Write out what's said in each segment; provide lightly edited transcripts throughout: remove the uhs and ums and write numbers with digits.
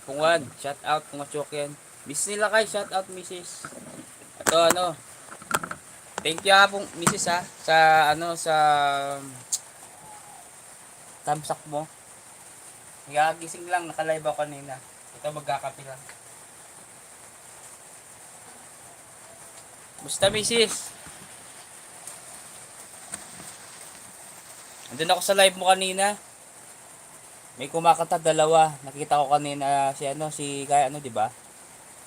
Pungad, shout out Pungachokyan. Miss nila kay, shout out Mrs. Ito ano, thank you ha pong Mrs. ha sa ano sa tamsak mo. Nagagising lang, naka-live ako kanina. Ito magkakape lang. Musta Mrs.? Andun ako sa live mo kanina. May kumakanta dalawa. Nakita ko kanina si ano, si kaya ano, 'di ba?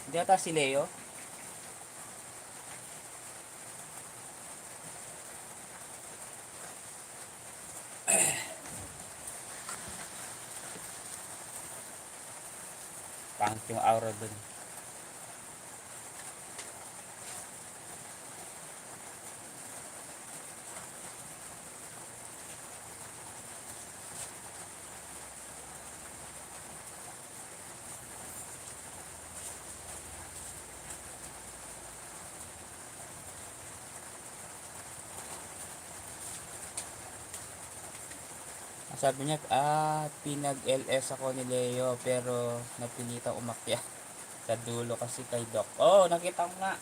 Hindi ata si Leo. Pangit yung aura dun. Sabi niya, pinag-LS ako ni Leo pero napilitang umakyat sa dulo kasi kay Doc. Oh, nakita ko nga.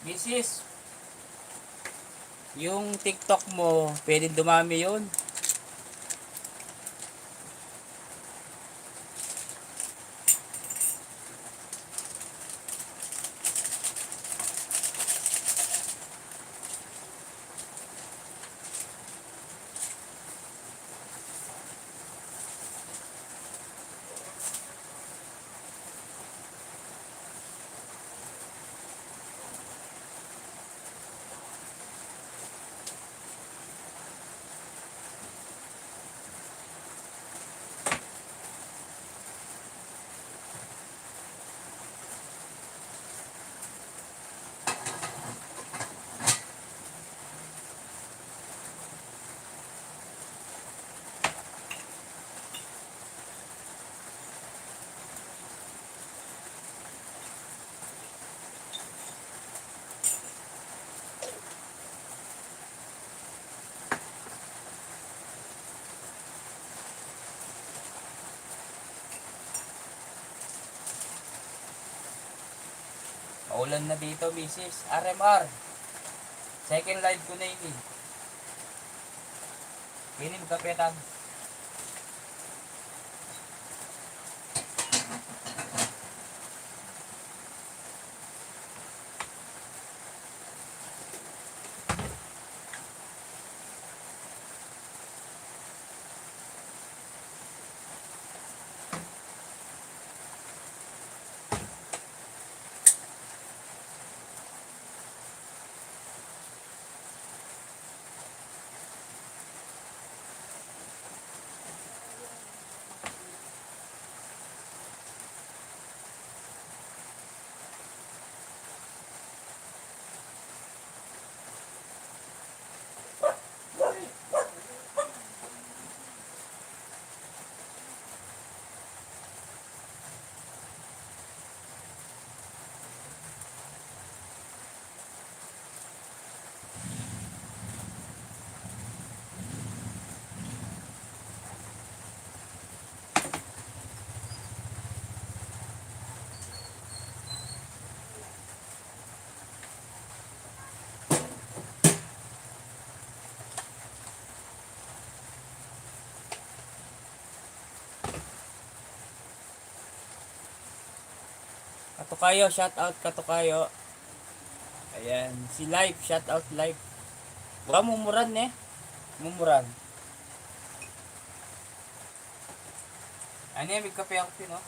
Mrs. Yung TikTok mo, pwedeng dumami yun. Maulan na dito, Mrs. RMR. Second live ko na yun eh. Pwede magkapetan. Katukayo, shout out Katukayo. Ayan, si Live, shout out Live. Baka mumuran eh. Mumuran. Ano yan, may kape ako no?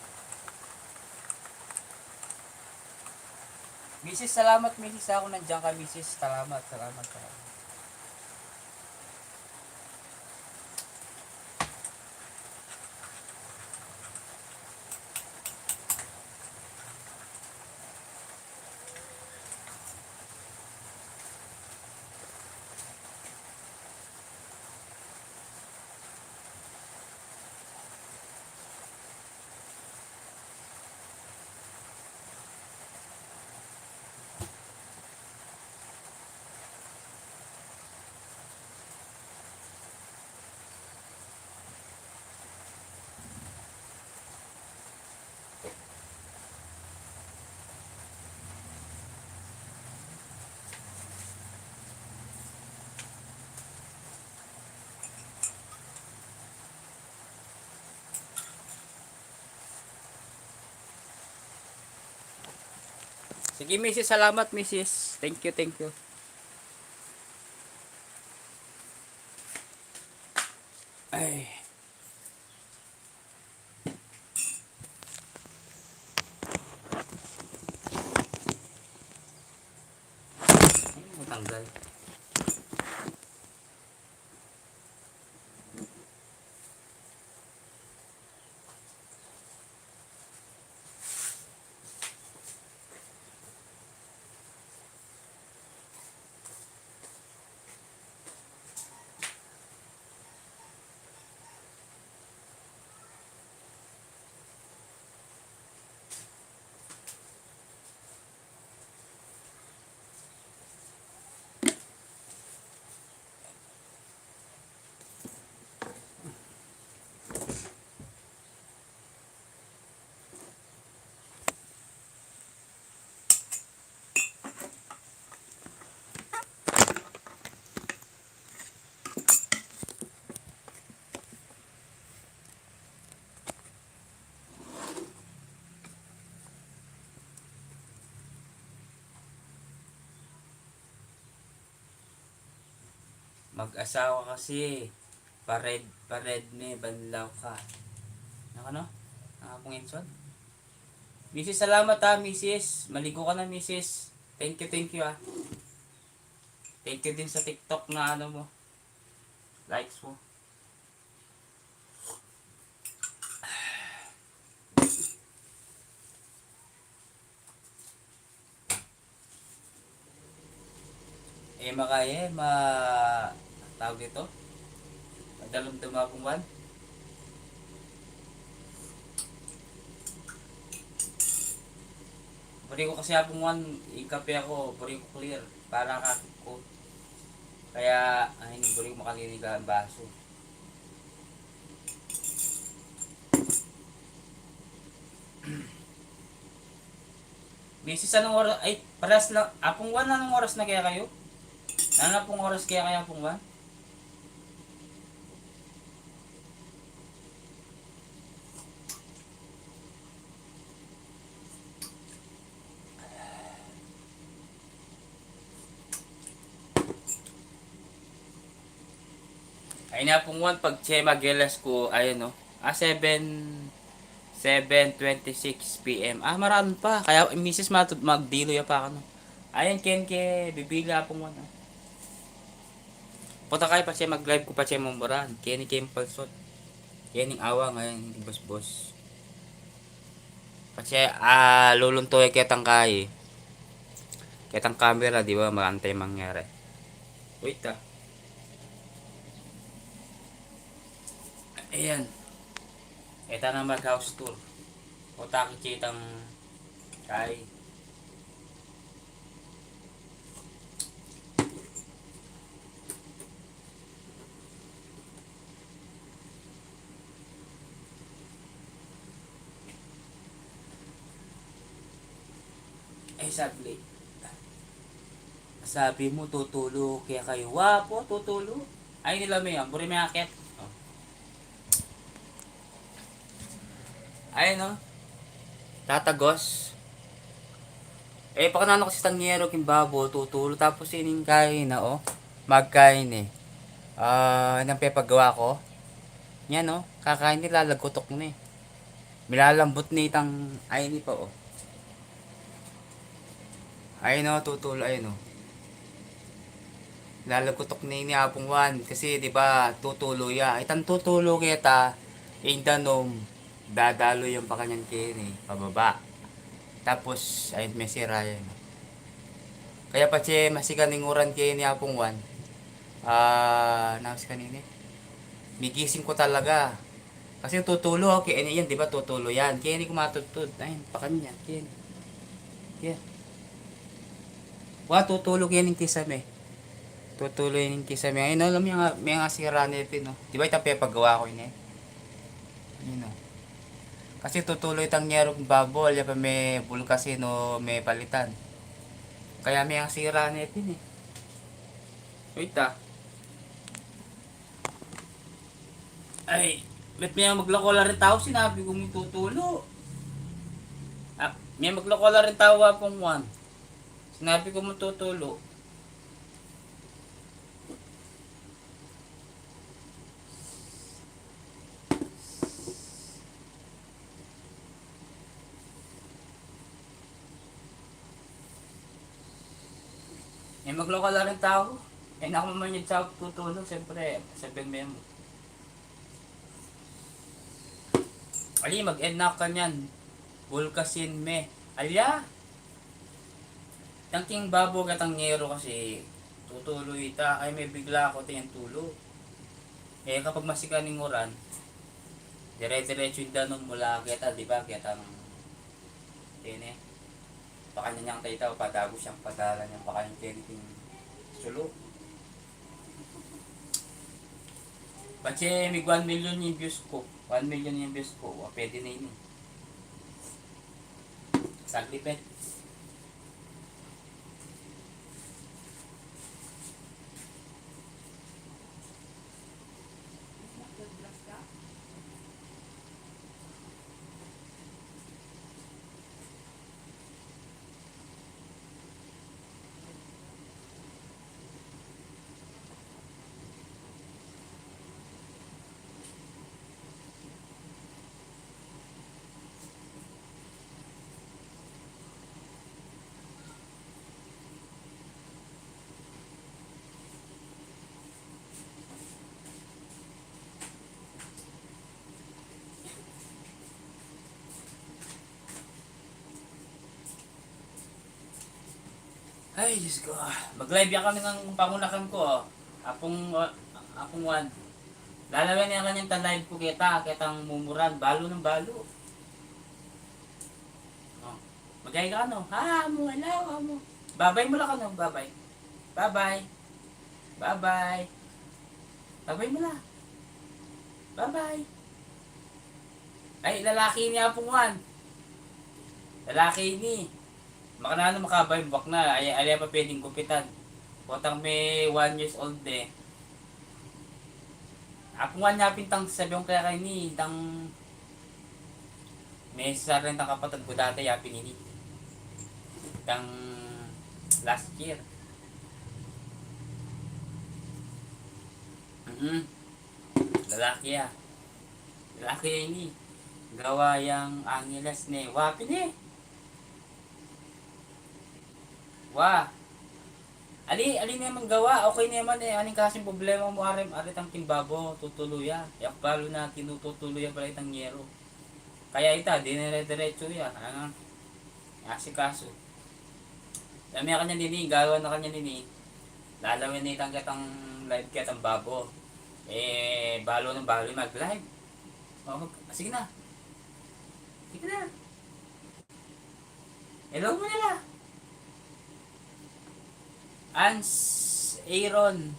Mrs. Salamat, Mrs. Ako nandiyan ka, Mrs. Salamat, salamat, salamat. Sige, Mrs. Salamat, Mrs. Thank you, thank you. Ay. Ay, matanggal. Mag-asawa kasi. Pared me, banlaw ka. Ano? Nakapong inson? Mrs. Salamat ha, Mrs. Maligo ka na, Mrs. Thank you ha. Thank you din sa TikTok na ano mo. Likes mo. Makaya, tawag dito. Madalong dumapungan. Bari ko kasi apungan, ikape ako, bari ko clear. Para kakit ko. Kaya, hindi bari ko makaliliga ang baso. Misis, anong oras? Ay, paras lang. Apong 1, anong oras na kaya kayo? Ano pong oras kaya kaya apong 1? Ay na pong 1 pag Chema Gelas ko, ayun no. 7:26 PM. Marami pa. Kaya misis magdilo ya pa ako no. Ayun ken ke bibila pong 1. Punta kayo pa siya mag-live ko pa siya mumburan. Kaya ni Kim Palsot. Kaya ning awa ngayon, hindi boss. Kasi luluntoy kitang kay. Kitang camera, di ba? Magantay mangyari. Wait ah. Ayan. Ito na mag-house tour. Punta kitang kay. Sabi mo tutulo kaya kayo wapo tutulo ay nila may yan buri may akit ay no tatagos pakanano kasi tangyero kimbabo tutulo tapos ining kain na magkain nang pepagawa ko yan kakain nila lagkutok na milalambot ni itang ay ni pa ay no tutulo ay no lalagutok ni apong 1 kasi di ba tutulo ya itang tutulo kita danom dadalo yung pa kanyang kini pababa tapos ay may sira yan kaya pa siya masikaninguran kini apong 1 nakas kanini migising ko talaga kasi tutulo okay yan di ba tutulo yan kini kumatutod ay pa kanya kini yan tutulo kini kisame tutuloy ng kisame. Ayun, alam may nga sira nito, no? Di ba itang pepagawa ko yun, Ayun, kasi tutuloy itang nyerong babol, pa may bulkasin o may palitan. Kaya may nga sira nito, Wait, Ay, ba't may maglakola rin tao? Sinabi ko may tutulo. May maglakola rin tao pong 1. Sinabi ko mo tutulo. Eh magloko lang rin tao. Eh naku man yung tao tutulog, siyempre, sabihin mo. Ali, mag-end na ka niyan. Bulkasin me. Alya! Tangking babo katang nyero kasi tutuloy ta. Ay may bigla ako tayong tulo. Eh kapag masikaning oran, dire-diretso yung danon mula kita, di ba? Kita ng tine. Baka niya niyang tayo padago siyang padala niya. Baka yung tiniting sulo. Bache, may 1 million yung views ko. 1 million yung views ko. Pwede na yun. Saglipet. Ay, Diyos ko. Mag-live yan kami ng pangunakan ko. Oh. Apong one. Lalawin niya kanyang ta-live ko kita. Kitang mumuran. Balo ng balo. Oh. Magay ka ano? Ha, mo, hello, mo. Babay mo lang ano? Babay. Bye-bye. Bye-bye. Babay mo lang. Bye-bye. Ay, lalaki niya apong one. Lalaki ni. Makanano makabay bak na ay pa pwedeng kupitan. Potang may 1 years old eh. Ako nga niya pintang sabi yung kaya kay ni tang may sa rin tang kapatid ko dati yapin ini. Tang last year. Lalaki ah. Lalaki ini. Gawa yang Angeles ni. Wapin eh. Wah. Ali naman gawa, okay naman eh. Aning kasing problema mo arit ang timbabo, tutuluya. Yak palo na tinututuluya pala itang yero. Kaya ita, dinire-diretso ya. Ang asikaso. Dami kanya nini, gawa na kanya nini. Lalawin na itang kitang live kitang babo. Eh, balo mag-live. Oh, sige na. Sige na. Hello mo nila. Ans Aaron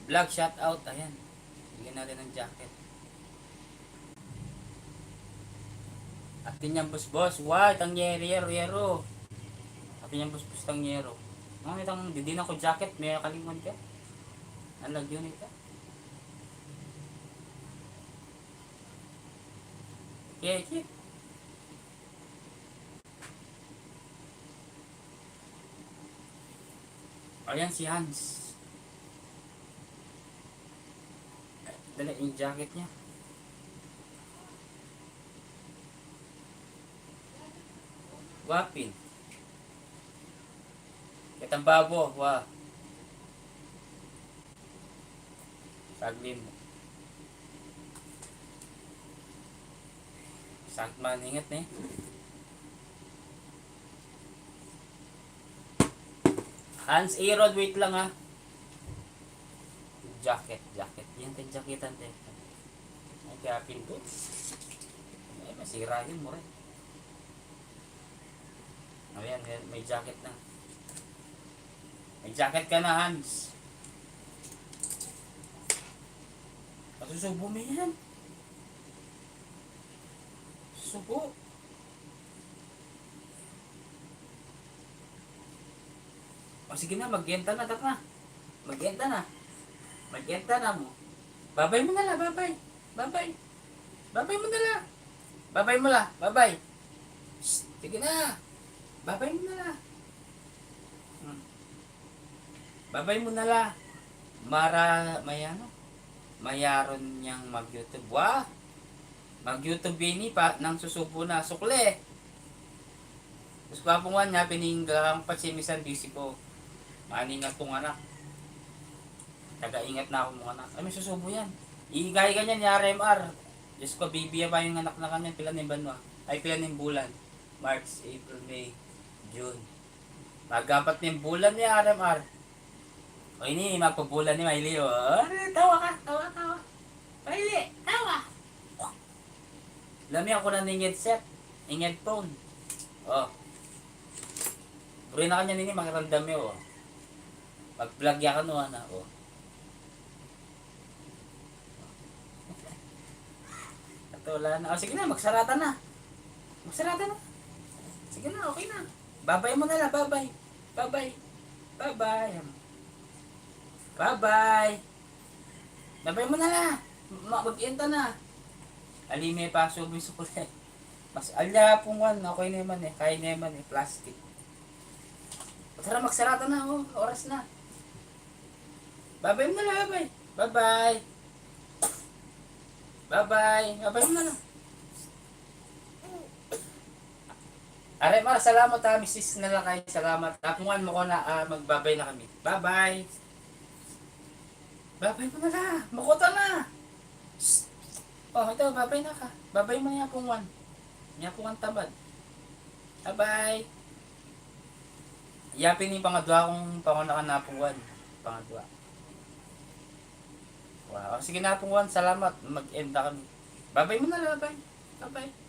vlog shoutout. Ayan, bigyan natin ng jacket. Atin yung boss. Wow, itang yero. Atin yung boss tang yero. Ano itang didin ako jacket. May kalingon ka. Ang lagyon ito. Okay. Ayan si Hans. Dala yung jacket niya. Wapin. Kitang babo. Wah. Saglim. Sagman. Ingat eh. Hans Aaron, wait lang ha. Jacket. Yan tayo jacketan tayo. Ay, kaya pinto. Ay, masira yun mo rin. Ayan, may jacket na. May jacket ka na, Hans. Patusubo mo yan. Subo. O sige na, mag-genta na, tak na. Mag-genta na mo. Babay mo na la, babay. Babay mo na la. Babay. Shh, sige na. Babay mo na la. Babay mo na la. May ano? Mayaron niyang mag-YouTube. Wah! Mag-YouTube ini pa nang susubo na sukle. Tapos kapungan niya pininggang patsimisan busy ko. Mani na tong anak. Taga-ingat na ako mga anak. Ay may susubo yan. Iigay ka niyan ni RMR. Diyos ko, bibiya pa yung anak na kanya. Pila ng banwa. Ay pila ng bulan. March, April, May, June. Magapat ng bulan ni RMR. O ini, magpabulan ni Miley. O, tawa ka, tawa. Miley, tawa. Lami ako na ng headset. Ng headphone. O. Puri na kanya nini, magandam yun. Pag-vlog ya ka no, anak. O. Ito, wala na. O, sige na, magsarata na. Magsarata na. Sige na, okay na. Babay mo na lang, babay. Babay. Babay. Bye-bye. Babay mo na lang. Mag-inta na. Alime pa, subi sa kulay. Mas alya pong one. Okay naman eh. Kaya naman eh. Plastic. Tara, magsarata na. Oh. Oras na. Babay mo na lang, babay. Bye-bye. Bye-bye. Babay mo na lang. Aray, Mar, salamat ha. Mrs. na lang kayo. Salamat. Tapungan mo ko na magbabay na kami. Bye-bye. Babay mo na lang. Makuta na. Shhh. Oh, ito. Babay na ka. Babay mo niya pong one. Niya pong one tamad. Bye-bye. Yapin ni pangadwa kung pangunakan na pong one. Pangadwa. Wow. Sige na pong one. Salamat. Mag-end na kami. Babay mo na lang. Bye. Bye-bye.